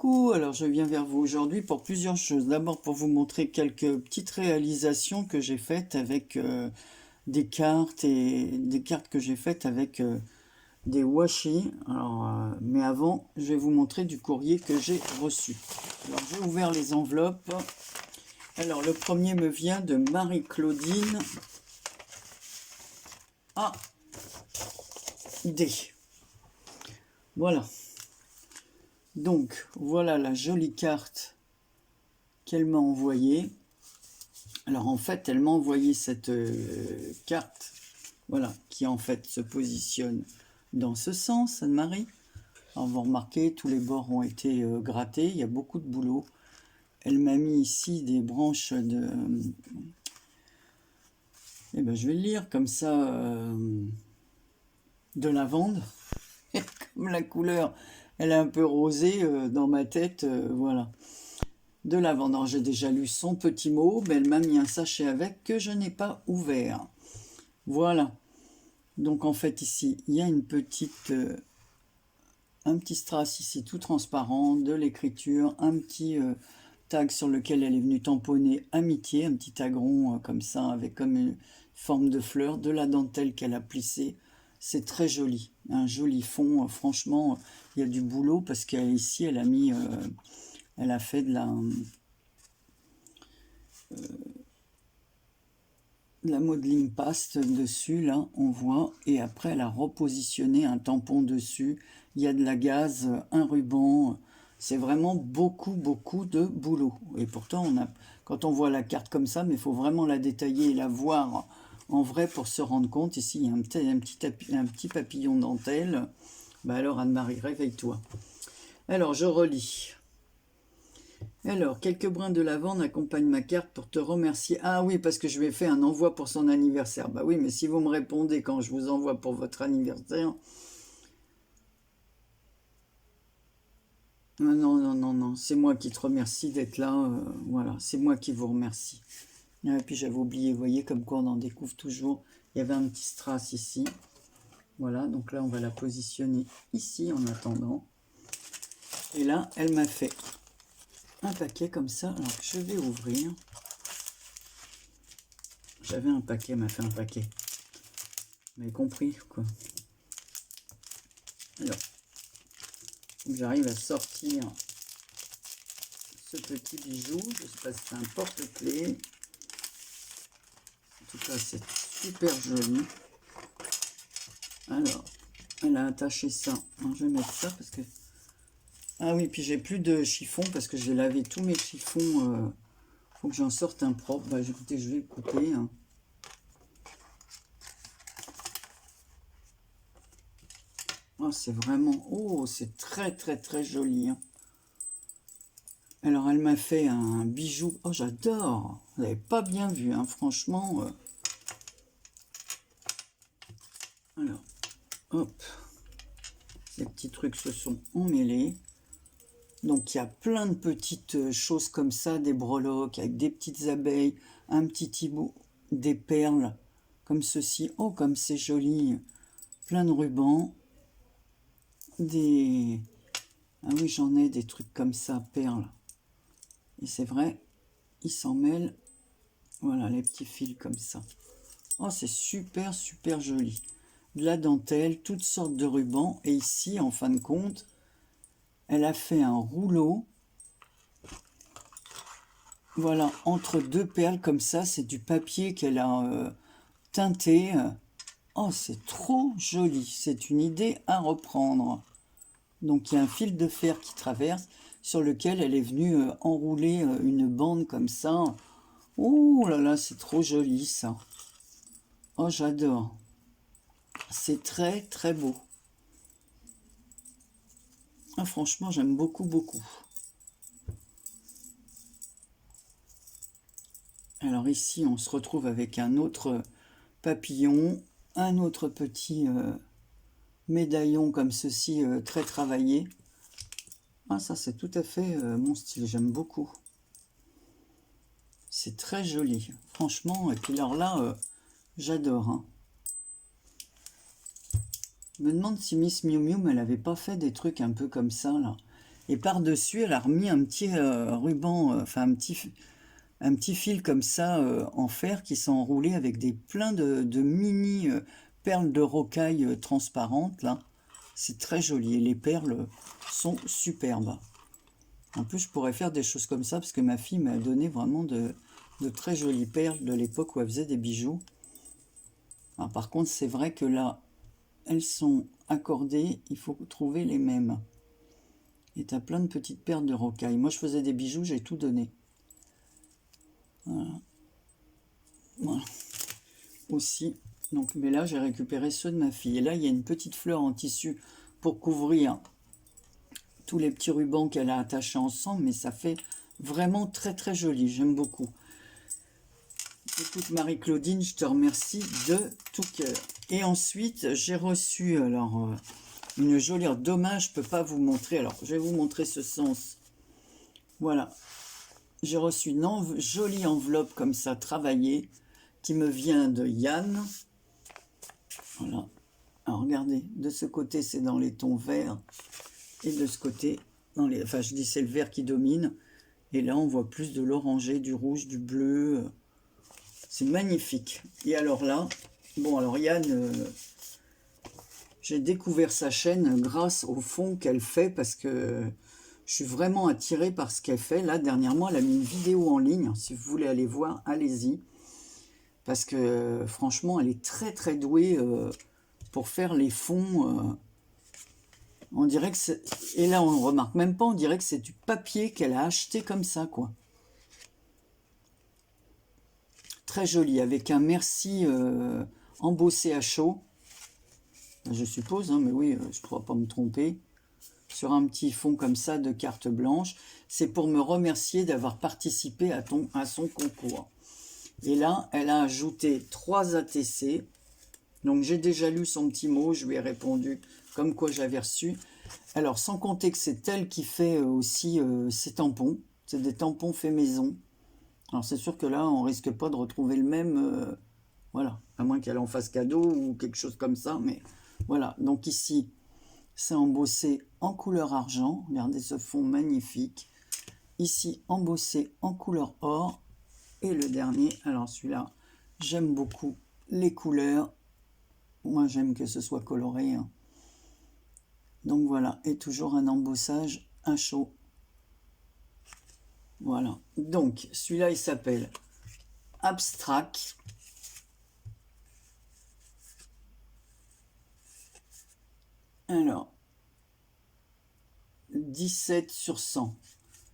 coucou, alors je viens vers vous aujourd'hui pour plusieurs choses. D'abord pour vous montrer quelques petites réalisations que j'ai faites avec des cartes et des cartes que j'ai faites avec des washi. Alors, mais avant, je vais vous montrer du courrier que j'ai reçu. Alors j'ai ouvert les enveloppes. Alors le premier me vient de Marie-Claudine A. D. Voilà. Donc, voilà la jolie carte qu'elle m'a envoyée. Alors, en fait, elle m'a envoyé cette carte, voilà, qui en fait se positionne dans ce sens, Anne-Marie. Alors, vous remarquez, tous les bords ont été grattés, il y a beaucoup de boulot. Elle m'a mis ici des branches de... eh ben, je vais le lire comme ça, de lavande. Comme la couleur, elle est un peu rosée dans ma tête, voilà. De lavande. Alors, j'ai déjà lu son petit mot, mais elle m'a mis un sachet avec que je n'ai pas ouvert. Voilà. Donc en fait ici, il y a une petite, un petit strass ici tout transparent, de l'écriture, un petit tag sur lequel elle est venue tamponner amitié, un petit tag rond comme ça, avec comme une forme de fleur, de la dentelle qu'elle a plissée. C'est très joli, un joli fond. Franchement, il y a du boulot parce qu'ici elle a mis, elle a fait de la modeling paste dessus, là, on voit, et après elle a repositionné un tampon dessus, il y a de la gaze, un ruban, c'est vraiment beaucoup de boulot. Et pourtant, quand on voit la carte comme ça, mais il faut vraiment la détailler et la voir en vrai pour se rendre compte. Ici, il y a un petit papillon dentelle. Bah alors, Anne-Marie, réveille-toi. Alors, je relis. Alors, quelques brins de lavande accompagnent ma carte pour te remercier. Ah oui, parce que je lui ai fait un envoi pour son anniversaire. Bah oui, mais si vous me répondez quand je vous envoie pour votre anniversaire... Non, non, non, non, c'est moi qui te remercie d'être là. Voilà, c'est moi qui vous remercie. Et puis j'avais oublié, vous voyez, comme quoi on en découvre toujours. Il y avait un petit strass ici. Voilà, donc là, on va la positionner ici en attendant. Et là, elle m'a fait un paquet comme ça. Alors, je vais ouvrir. J'avais un paquet, elle m'a fait un paquet. Vous avez compris, quoi. Alors, j'arrive à sortir ce petit bijou. Je sais pas si c'est un porte-clés. En tout cas, c'est super joli. Alors, elle a attaché ça. Alors, je vais mettre ça parce que... Ah oui, puis j'ai plus de chiffon parce que j'ai lavé tous mes chiffons. Faut que j'en sorte un propre. Bah, écoutez, je vais le couper. Hein. Oh, c'est vraiment... Oh, c'est très joli. Hein. Alors, elle m'a fait un bijou. Oh, j'adore. Vous n'avez pas bien vu, hein, franchement. Alors, hop. Les petits trucs se sont emmêlés. Donc, il y a plein de petites choses comme ça, des breloques avec des petites abeilles, un petit hibou, des perles, comme ceci. Oh, comme c'est joli. Plein de rubans. Des... Ah oui, j'en ai des trucs comme ça, perles. Et c'est vrai, ils s'en mêlent. Voilà, les petits fils comme ça. Oh, c'est super joli. De la dentelle, toutes sortes de rubans. Et ici, en fin de compte, elle a fait un rouleau. Voilà, entre deux perles comme ça. C'est du papier qu'elle a teinté. Oh, c'est trop joli. C'est une idée à reprendre. Donc, il y a un fil de fer qui traverse, sur lequel elle est venue enrouler une bande comme ça. Oh là là, c'est trop joli ça. Oh, j'adore. C'est très beau. Ah, franchement, j'aime beaucoup. Alors ici, on se retrouve avec un autre papillon, un autre petit médaillon comme ceci, très travaillé. Ah, ça, c'est tout à fait mon style, j'aime beaucoup. C'est très joli, franchement. Et puis alors là, j'adore. Hein. Je me demande si Miss Miu Miu, elle avait pas fait des trucs un peu comme ça, là. Et par-dessus, elle a remis un petit ruban, enfin un petit fil comme ça en fer qui sont enroulés avec plein de mini perles de rocaille transparentes là. C'est très joli et les perles sont superbes. En plus, je pourrais faire des choses comme ça parce que ma fille m'a donné vraiment de très jolies perles de l'époque où elle faisait des bijoux. Alors, par contre, c'est vrai que là, elles sont accordées, il faut trouver les mêmes. Et tu as plein de petites perles de rocaille. Moi, je faisais des bijoux, j'ai tout donné. Voilà. Voilà. Aussi. Donc, mais là, j'ai récupéré ceux de ma fille. Et là, il y a une petite fleur en tissu pour couvrir tous les petits rubans qu'elle a attachés ensemble. Mais ça fait vraiment très, très joli. J'aime beaucoup. Écoute, Marie-Claudine, je te remercie de tout cœur. Et ensuite, j'ai reçu alors une jolie... Dommage, je ne peux pas vous montrer. Alors, je vais vous montrer ce sens. Voilà. J'ai reçu une jolie enveloppe comme ça, travaillée, qui me vient de Yann. Voilà. Alors, regardez, de ce côté, c'est dans les tons verts. Et de ce côté, dans les... Enfin, je dis c'est le vert qui domine. Et là, on voit plus de l'orangé, du rouge, du bleu. C'est magnifique. Et alors là, bon, alors Yann, j'ai découvert sa chaîne grâce au fond qu'elle fait parce que je suis vraiment attirée par ce qu'elle fait. Là, dernièrement, elle a mis une vidéo en ligne. Si vous voulez aller voir, allez-y. Parce que franchement, elle est très très douée pour faire les fonds. On dirait que c'est... Et là, on ne remarque même pas, on dirait que c'est du papier qu'elle a acheté comme ça, quoi. Très joli, avec un merci embossé à chaud. Je suppose, hein, mais oui, je ne pourrais pas me tromper. Sur un petit fond comme ça de carte blanche. C'est pour me remercier d'avoir participé à son concours. Et là, elle a ajouté 3 ATC. Donc, j'ai déjà lu son petit mot. Je lui ai répondu comme quoi j'avais reçu. Alors, sans compter que c'est elle qui fait aussi ces tampons. C'est des tampons faits maison. Alors, c'est sûr que là, on risque pas de retrouver le même. Voilà. À moins qu'elle en fasse cadeau ou quelque chose comme ça. Mais voilà. Donc, ici, c'est embossé en couleur argent. Regardez ce fond magnifique. Ici, embossé en couleur or. Et le dernier, alors celui-là, j'aime beaucoup les couleurs. Moi, j'aime que ce soit coloré. Hein. Donc voilà, et toujours un embossage à chaud. Voilà. Donc, celui-là, il s'appelle Abstract. Alors, 17 sur 100.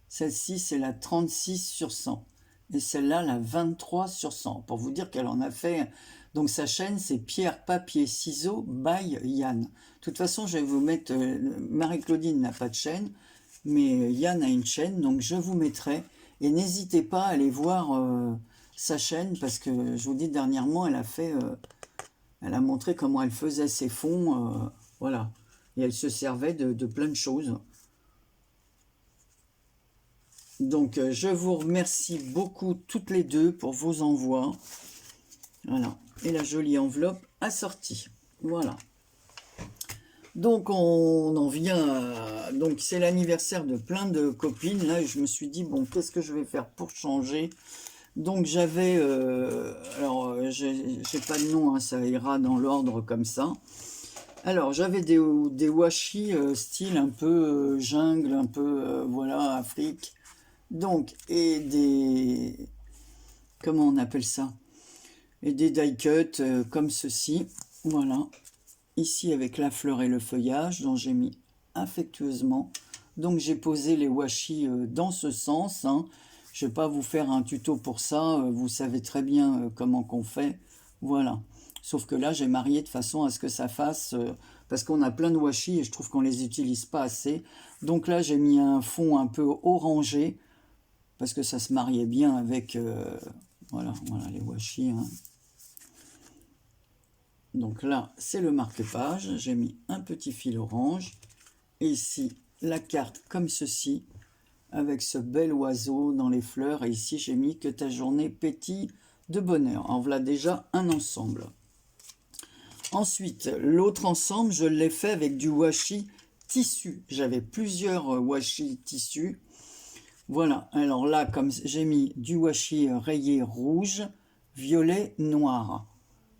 Celle-ci, c'est la 36 sur 100. Et celle-là, la 23 sur 100. Pour vous dire qu'elle en a fait... Donc sa chaîne, c'est Pierre, Papier, Ciseaux, by Yann. De toute façon, je vais vous mettre... Marie-Claudine n'a pas de chaîne, mais Yann a une chaîne, donc je vous mettrai. Et n'hésitez pas à aller voir sa chaîne, parce que je vous dis, dernièrement, elle a fait... elle a montré comment elle faisait ses fonds. Voilà. Et elle se servait de plein de choses. Donc, je vous remercie beaucoup toutes les deux pour vos envois. Voilà. Et la jolie enveloppe assortie. Voilà. Donc, on en vient à... Donc, c'est l'anniversaire de plein de copines. Là, je me suis dit, bon, qu'est-ce que je vais faire pour changer? Donc, j'avais... alors, j'ai pas de nom, hein, ça ira dans l'ordre comme ça. Alors, j'avais des washi style un peu jungle, un peu, voilà, Afrique. Donc, et des... Comment on appelle ça? Et des die cuts comme ceci. Voilà. Ici, avec la fleur et le feuillage, dont j'ai mis affectueusement. Donc, j'ai posé les washi dans ce sens. Hein. Je ne vais pas vous faire un tuto pour ça. Vous savez très bien comment qu'on fait. Voilà. Sauf que là, j'ai marié de façon à ce que ça fasse... parce qu'on a plein de washi et je trouve qu'on ne les utilise pas assez. Donc là, j'ai mis un fond un peu orangé. Parce que ça se mariait bien avec... voilà, les washi. Hein. Donc là, c'est le marque-page. J'ai mis un petit fil orange. Et ici, la carte comme ceci, avec ce bel oiseau dans les fleurs. Et ici, j'ai mis que ta journée pétille de bonheur. En voilà déjà un ensemble. Ensuite, l'autre ensemble, je l'ai fait avec du washi tissu. J'avais plusieurs washi tissus. Voilà, alors là, comme j'ai mis du washi rayé rouge, violet, noir.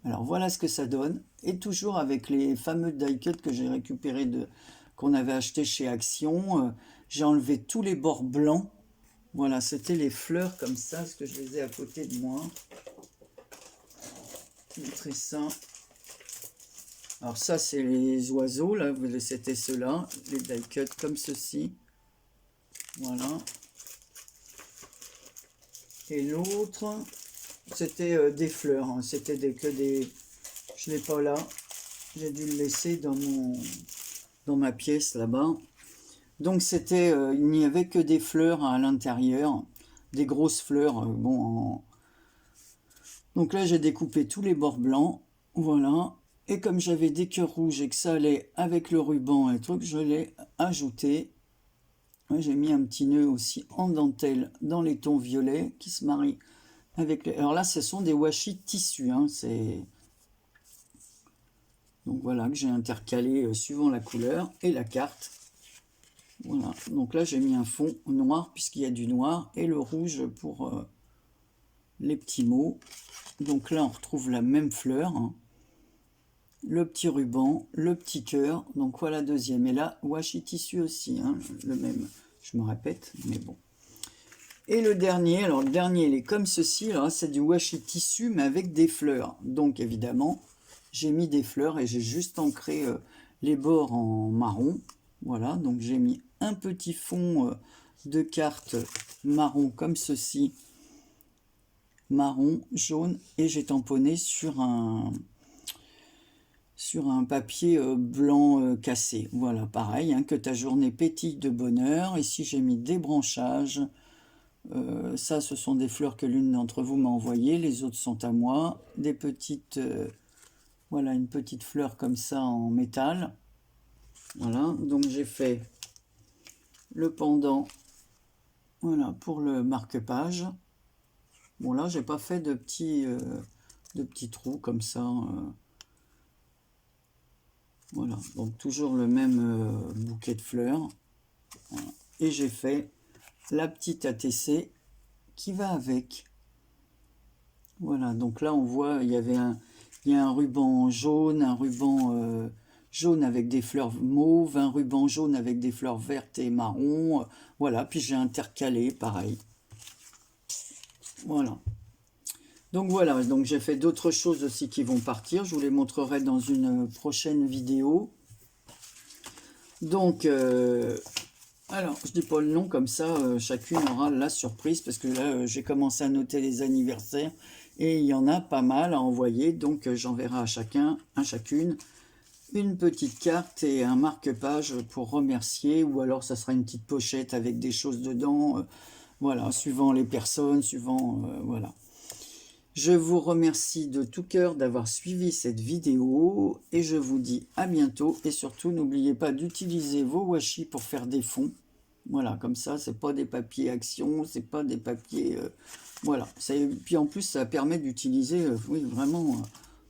Alors voilà ce que ça donne. Et toujours avec les fameux die cut que j'ai récupérés qu'on avait acheté chez Action. J'ai enlevé tous les bords blancs. Voilà, c'était les fleurs comme ça, parce que je les ai à côté de moi. Je vais montrer ça. Alors ça, c'est les oiseaux, là, c'était ceux-là, les die cut comme ceci. Voilà. Et l'autre, c'était des fleurs, hein. C'était que des... Je ne l'ai pas là. J'ai dû le laisser dans ma pièce là-bas. Donc c'était, il n'y avait que des fleurs à l'intérieur, des grosses fleurs. Bon, donc là j'ai découpé tous les bords blancs, voilà. Et comme j'avais des cœurs rouges et que ça allait avec le ruban et truc, je l'ai ajouté. J'ai mis un petit nœud aussi en dentelle dans les tons violets qui se marient avec les... Alors là, ce sont des washi tissus, hein, c'est... Donc voilà, que j'ai intercalé suivant la couleur et la carte. Voilà, donc là j'ai mis un fond noir puisqu'il y a du noir et le rouge pour les petits mots. Donc là on retrouve la même fleur, hein. Le petit ruban, le petit cœur, donc voilà deuxième. Et là washi tissu aussi, hein, le même, je me répète, mais bon. Et le dernier, alors le dernier il est comme ceci, alors c'est du washi tissu mais avec des fleurs. Donc évidemment j'ai mis des fleurs et j'ai juste ancré les bords en marron. Voilà, donc j'ai mis un petit fond de carte marron comme ceci, marron, jaune, et j'ai tamponné sur un papier blanc cassé. Voilà, pareil, hein, que ta journée pétille de bonheur. Ici j'ai mis des branchages. Ça, ce sont des fleurs que l'une d'entre vous m'a envoyées, les autres sont à moi. Des petites, voilà, une petite fleur comme ça en métal. Voilà, donc j'ai fait le pendant, voilà, pour le marque-page. Bon là, j'ai pas fait de petits trous comme ça. Voilà, donc toujours le même bouquet de fleurs. Voilà. Et j'ai fait la petite ATC qui va avec. Voilà, donc là on voit, il y a un ruban jaune, un ruban jaune avec des fleurs mauves, un ruban jaune avec des fleurs vertes et marron. Voilà, puis j'ai intercalé, pareil. Voilà. Donc voilà, donc j'ai fait d'autres choses aussi qui vont partir. Je vous les montrerai dans une prochaine vidéo. Donc, alors, je dis pas le nom comme ça, chacune aura la surprise, parce que là, j'ai commencé à noter les anniversaires, et il y en a pas mal à envoyer, donc j'enverrai à chacune, une petite carte et un marque-page pour remercier, ou alors ça sera une petite pochette avec des choses dedans, voilà, suivant les personnes, voilà. Je vous remercie de tout cœur d'avoir suivi cette vidéo et je vous dis à bientôt. Et surtout, n'oubliez pas d'utiliser vos washi pour faire des fonds. Voilà, comme ça, c'est pas des papiers Action, c'est pas des papiers... voilà. Puis en plus, ça permet d'utiliser, oui, vraiment,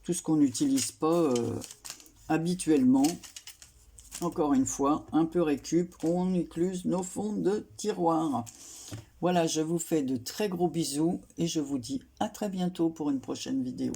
tout ce qu'on n'utilise pas habituellement. Encore une fois, un peu récup, on écluse nos fonds de tiroir. Voilà, je vous fais de très gros bisous et je vous dis à très bientôt pour une prochaine vidéo.